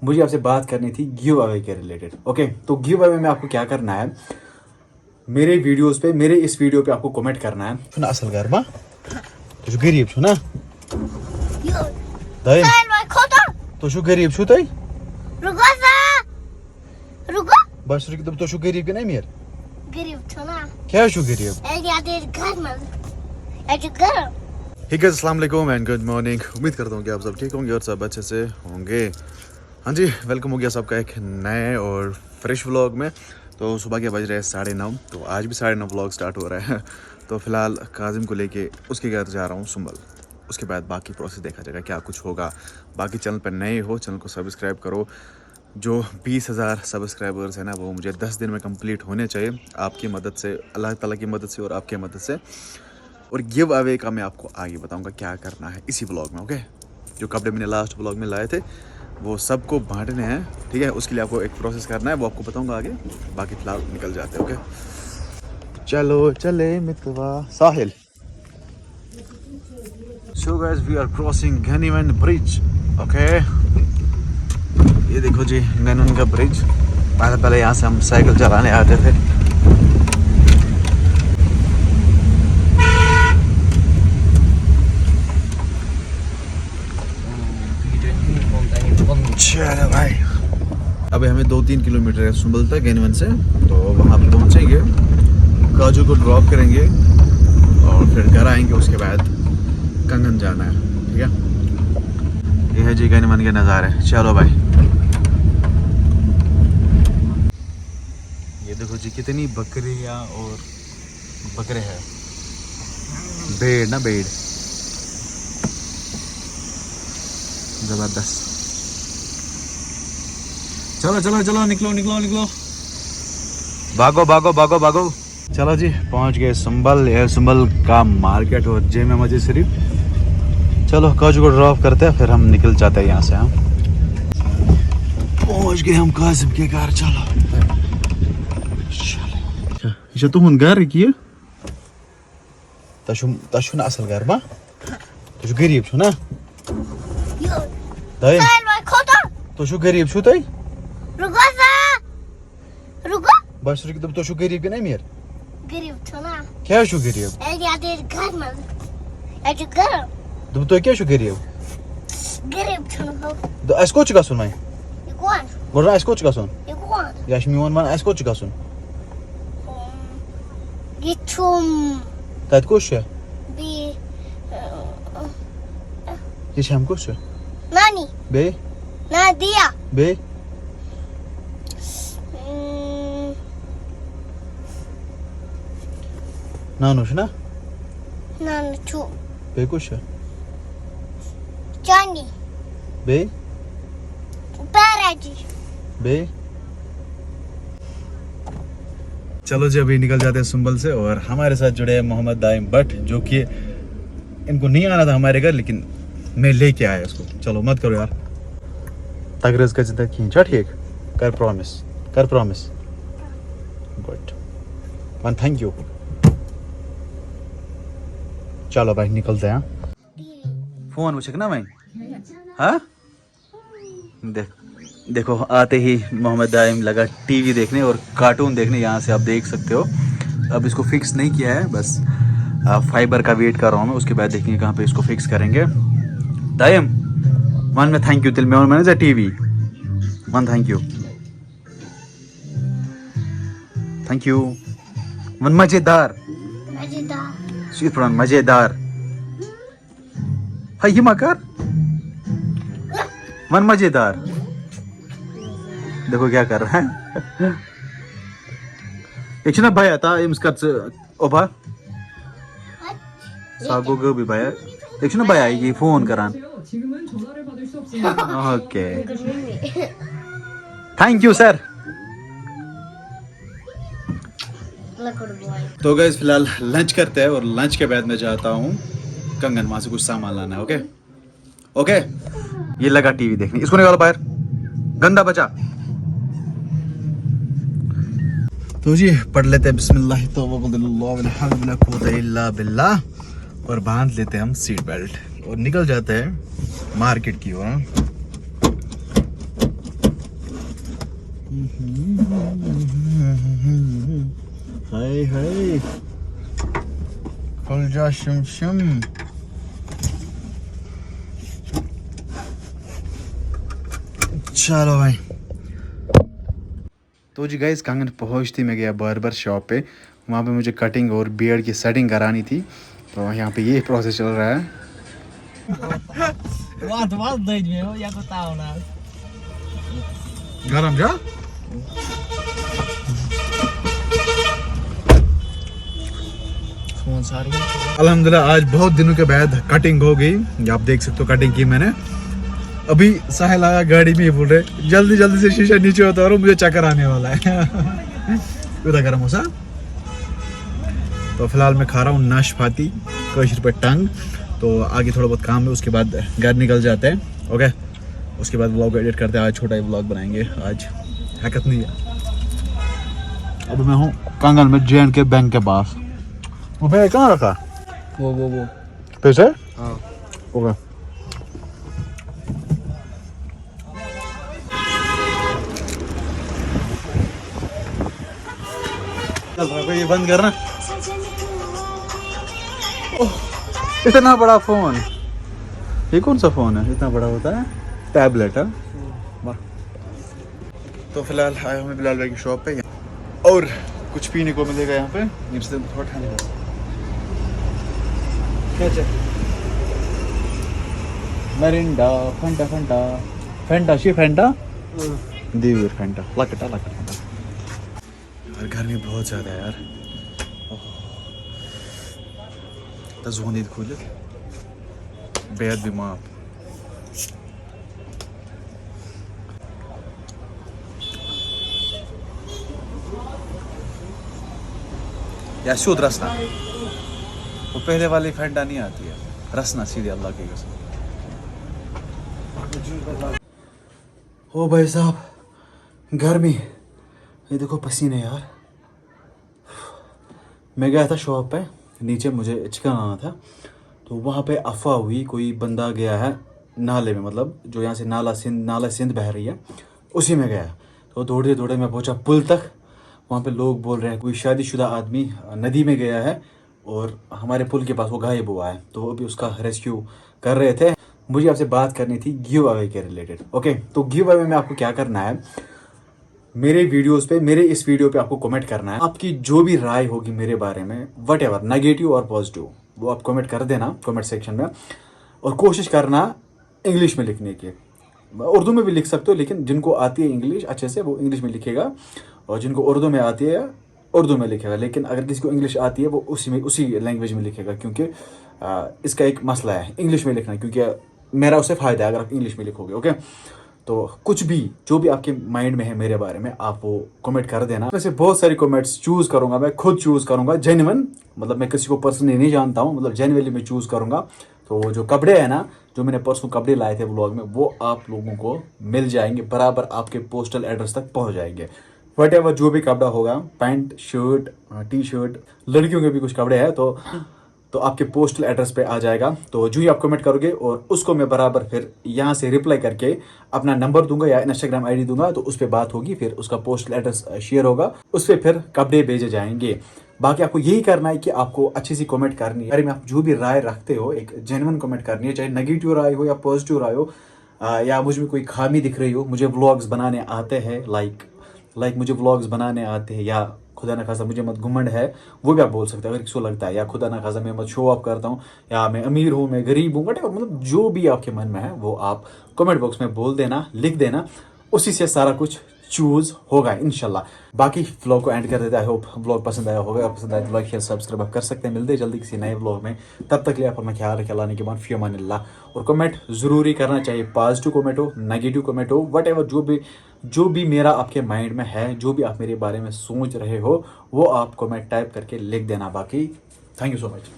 मुझे आपसे बात करनी थी गिव अवे के रिलेटेड। ओके, तो गिव अवे में आपको क्या करना है, मेरे वीडियोस पे, मेरे इस वीडियो पे आपको कमेंट करना है। छुना असल घर बा तो जो गरीब छुना दाई तो जो गरीब छु तई रुको बस रुक तो जो गरीब के नहीं मेर गरीब छुना क्या छु गरीब घर में घर। हे गाइस, अस्सलाम वालेकुम एंड गुड मॉर्निंग। उम्मीद करता हूँ कि आप सब ठीक होंगे और सब अच्छे से होंगे। हाँ जी, वेलकम हो गया सबका एक नए और फ्रेश व्लॉग में। तो सुबह के बज रहे हैं 9:30, तो आज भी 9:30 व्लॉग स्टार्ट हो रहा है। तो फिलहाल काजिम को लेके उसके घर जा रहा हूँ सुंबल। उसके बाद बाकी प्रोसेस देखा जाएगा क्या कुछ होगा। बाकी चैनल पर नए हो, चैनल को सब्सक्राइब करो। जो 20,000 सब्सक्राइबर्स हैं ना, वो मुझे 10 दिन में कंप्लीट होने चाहिए आपकी मदद से, अल्लाह ताला की मदद से और आपकी मदद से। और गिव अवे का मैं आपको आगे बताऊंगा क्या करना है इसी ब्लॉग में। ओके, जो कपड़े मैंने लास्ट ब्लॉग में लाए थे वो सबको बांटने हैं, ठीक है। उसके लिए आपको एक प्रोसेस करना है, वो आपको बताऊंगा आगे। बाकी फिलहाल निकल जाते हैं। ओके, चलो चले मितवा साहिल। So guys, we are crossing गनीमन ब्रिज। ओके, ये देखो जी गनीमन का ब्रिज। पहले यहाँ से हम साइकिल चलाने आते थे। चलो भाई, अभी हमें 2-3 किलोमीटर है सुंबल तक गनीमन से, तो वहाँ पहुँचेंगे, काजू को ड्रॉप करेंगे और फिर घर आएंगे। उसके बाद कंगन जाना है, ठीक है। ये है जी गनीमन के नज़ारे। चलो भाई, ये देखो जी कितनी बकरियाँ और बकरे हैं। भेड़ ना, भेड़ जबरदस्त। चलो चलो चलो, निकलो निकलो निकलो, भागो भागो भागो भागो। चलो जी, पहुंच गए सुंबल। ये सुंबल का मार्केट और जामा मस्जिद शरीफ। चलो काजू को ड्रॉप करते हैं, फिर हम निकल जाते हैं यहाँ से। हम पहुंच गए हम काजिम के घर। चलो ये तुम घर की तशु ना असल घर बा तो गरीब छु ना दाई तो गरीब छु तई रुको बस रुक तो गरीब के नहीं मेर गरीब छुना क्या छु गरीब घर में घर तो क्या छु गरीब छुना तो अस कोच गसुन मैं कौन बोल अस कोच गसुन कौन या मियोन मन अस कोच गसुन ये छुम तत कोच बी ये हम कोच नानी बे ना दिया बे नानुश ना नान छु बे कुछ चांदी बे पैराजी बे। चलो जी, अभी निकल जाते हैं सुंबल से और हमारे साथ जुड़े हैं मोहम्मद दाइम भट्ट, जो कि इनको नहीं आना था हमारे घर, लेकिन मैं लेके आया इसको। चलो मत करो यार, तगरज का जिंदा खींचा, ठीक कर प्रॉमिस, कर promise. Good one, thank you. चलो भाई निकलते हैं। फोन उछक ना भाई, हाँ देखो आते ही मोहम्मद दाइम लगा टीवी देखने और कार्टून देखने। यहाँ से आप देख सकते हो। अब इसको फिक्स नहीं किया है, बस फाइबर का वेट कर रहा हूँ मैं। उसके बाद देखेंगे कहाँ पे इसको फिक्स करेंगे। दाइम वन में थैंक यू तिल में मैंने TV one, thank you thank you one. मजेदार स्वीट मजेदार है ये मकर वन, मजेदार। देखो क्या कर रहा है। एक ना भैया था इमस्कत ओभा सागो गो भी भैया। एक ना भैया ये फोन करान। Okay, thank you sir. तो गाइस फिलहाल लंच करते हैं और लंच के बाद मैं जाता हूँ कंगन, वहां से कुछ सामान लाना है। ओके ओके, ये लगा टीवी देखने, इसको निकालो बाहर, गंदा बचा। तो जी पढ़ लेते हैं बिस्मिल्लाह बिल्लाह और बांध लेते हैं हम सीट बेल्ट और निकल जाते हैं मार्केट की ओर। हाय हाय खुल जा शम शम। चलो भाई। तो जी गाइस कंगन पहुंचती मैं गया बार्बर शॉप पे, वहाँ पे मुझे कटिंग और बियर्ड की सेटिंग करानी थी। तो यहाँ पे ये प्रोसेस चल रहा है। गरम जा। अल्हम्दुलिल्लाह आज बहुत दिनों के बाद कटिंग हो गई। ये आप देख सकते हो कटिंग की मैंने। अभी साहिल आया गाड़ी में ही बोल रहे जल्दी जल्दी से शीशा नीचे उतारो मुझे चक्कर आने वाला है। उधर गरम हो सा। तो फिलहाल मैं खा रहा हूँ नाशपाती कशिर पे टंग। तो आगे थोड़ा बहुत काम है, उसके बाद घर निकल जाते हैं। ओके, उसके बाद व्लॉग एडिट करते हैं। आज छोटा ही व्लॉग बनाएंगे, आज हरकत नहीं है। अब मैं हूँ कंगन में J&K बैंक के पास। वो भैया कहाँ रखा? वो पैसे? हाँ। ओके। चल रहा है, ये बंद करना। इतना बड़ा फोन, ये कौन सा फोन है इतना बड़ा होता है? टैबलेट है। वाह। तो फिलहाल आए हमें बिलाल भाई की शॉप पे और कुछ पीने को मिलेगा यहाँ पे। जिससे थोड़ा ठंड है। क्या चाहिए? मरिंडा, फंटा फंटा फंटा शी फंटा दीवर फंटा लकटा लकटा। यार गर्मी बहुत ज़्यादा है यार। तज़ोनी खुलित बेहद भी माप। या शुद्ध रसना, वो पहले वाली फंटा नहीं आती है, रसना सीधे अल्लाह की कसम। ओ भाई साहब गर्मी, ये देखो पसीने यार। मैं गया था शॉप पे, नीचे मुझे चिकन आना था। तो वहाँ पे अफवाह हुई कोई बंदा गया है नाले में, मतलब जो यहाँ से नाला सिंध बह रही है उसी में गया। तो दौड़ते दौड़े मैं पहुँचा पुल तक। वहाँ पे लोग बोल रहे हैं कोई शादीशुदा आदमी नदी में गया है और हमारे पुल के पास वो गायब हुआ है। तो अभी उसका रेस्क्यू कर रहे थे। मुझे आपसे बात करनी थी गिव अवे के रिलेटेड। ओके, तो गिव अवे में आपको क्या करना है, मेरे वीडियोस पे, मेरे इस वीडियो पे आपको कमेंट करना है। आपकी जो भी राय होगी मेरे बारे में, वट एवर, नेगेटिव और पॉजिटिव, वो आप कमेंट कर देना कमेंट सेक्शन में। और कोशिश करना इंग्लिश में लिखने की। उर्दू में भी लिख सकते हो, लेकिन जिनको आती है इंग्लिश अच्छे से वो इंग्लिश में लिखेगा, और जिनको उर्दू में आती है उर्दू में लिखेगा। लेकिन अगर किसी को इंग्लिश आती है वो उसी लैंग्वेज में लिखेगा, क्योंकि इसका एक मसला है इंग्लिश में लिखना, क्योंकि मेरा उससे फ़ायदा है अगर आप इंग्लिश में लिखोगे। ओके, तो कुछ भी जो भी आपके माइंड में है मेरे बारे में आप वो कमेंट कर देना। वैसे बहुत सारी कमेंट्स चूज़ करूँगा, मैं खुद चूज़ करूँगा, जेन्युइन, मतलब मैं किसी को पर्सनली नहीं जानता हूँ, मतलब जेन्युइनली मैं चूज़ करूँगा। तो वो जो कपड़े हैं ना, जो मैंने परसों कपड़े लाए थे व्लॉग में, वो आप लोगों को मिल जाएंगे, बराबर आपके पोस्टल एड्रेस तक पहुँच जाएंगे। वट एवर जो भी कपड़ा होगा, पैंट शर्ट टी शर्ट, लड़कियों के भी कुछ कपड़े हैं तो आपके पोस्टल एड्रेस पे आ जाएगा। तो जो ही आप कमेंट करोगे और उसको मैं बराबर फिर यहाँ से रिप्लाई करके अपना नंबर दूंगा या इंस्टाग्राम आईडी दूंगा, तो उस पर बात होगी, फिर उसका पोस्टल एड्रेस शेयर होगा, उस पर फिर कपड़े भेजे जाएंगे। बाकी आपको यही करना है कि आपको अच्छी सी कमेंट करनी है। अरे मैं आप जो भी राय रखते हो एक जेन्युइन कमेंट करनी है, चाहे नेगेटिव राय हो या पॉजिटिव राय हो, या मुझ में कोई खामी दिख रही हो, मुझे व्लॉग्स बनाने आते हैं, लाइक मुझे व्लॉग्स बनाने आते हैं, या खुदा ना खासा मुझे मत घुमंड है, वो भी आप बोल सकते हैं अगर किसी को लगता है, या खुदा ना खासा मैं मत शो ऑफ करता हूँ, या मैं अमीर हूँ, मैं गरीब हूँ, बट मतलब जो भी आपके मन में है वो आप कमेंट बॉक्स में बोल देना, लिख देना, उसी से सारा कुछ चूज होगा इंशाल्लाह। बाकी व्लॉग को एंड कर देते हैं। आई होप व्लॉग पसंद आया होगा। पसंद आया तो लाइक शेयर सब्सक्राइब आप कर सकते हैं। मिलते हैं जल्दी किसी नए व्लॉग में, तब तक लिए अपना ख्याल रखें। अल्लाह के बाद फी अमानिल्लाह। और कमेंट ज़रूरी करना चाहिए, पॉजिटिव कमेंट हो, नेगेटिव कमेंट हो, वट एवर जो भी मेरा आपके माइंड में है, जो भी आप मेरे बारे में सोच रहे हो, वो आप कमेंट टाइप करके लिख देना। बाकी थैंक यू सो मच।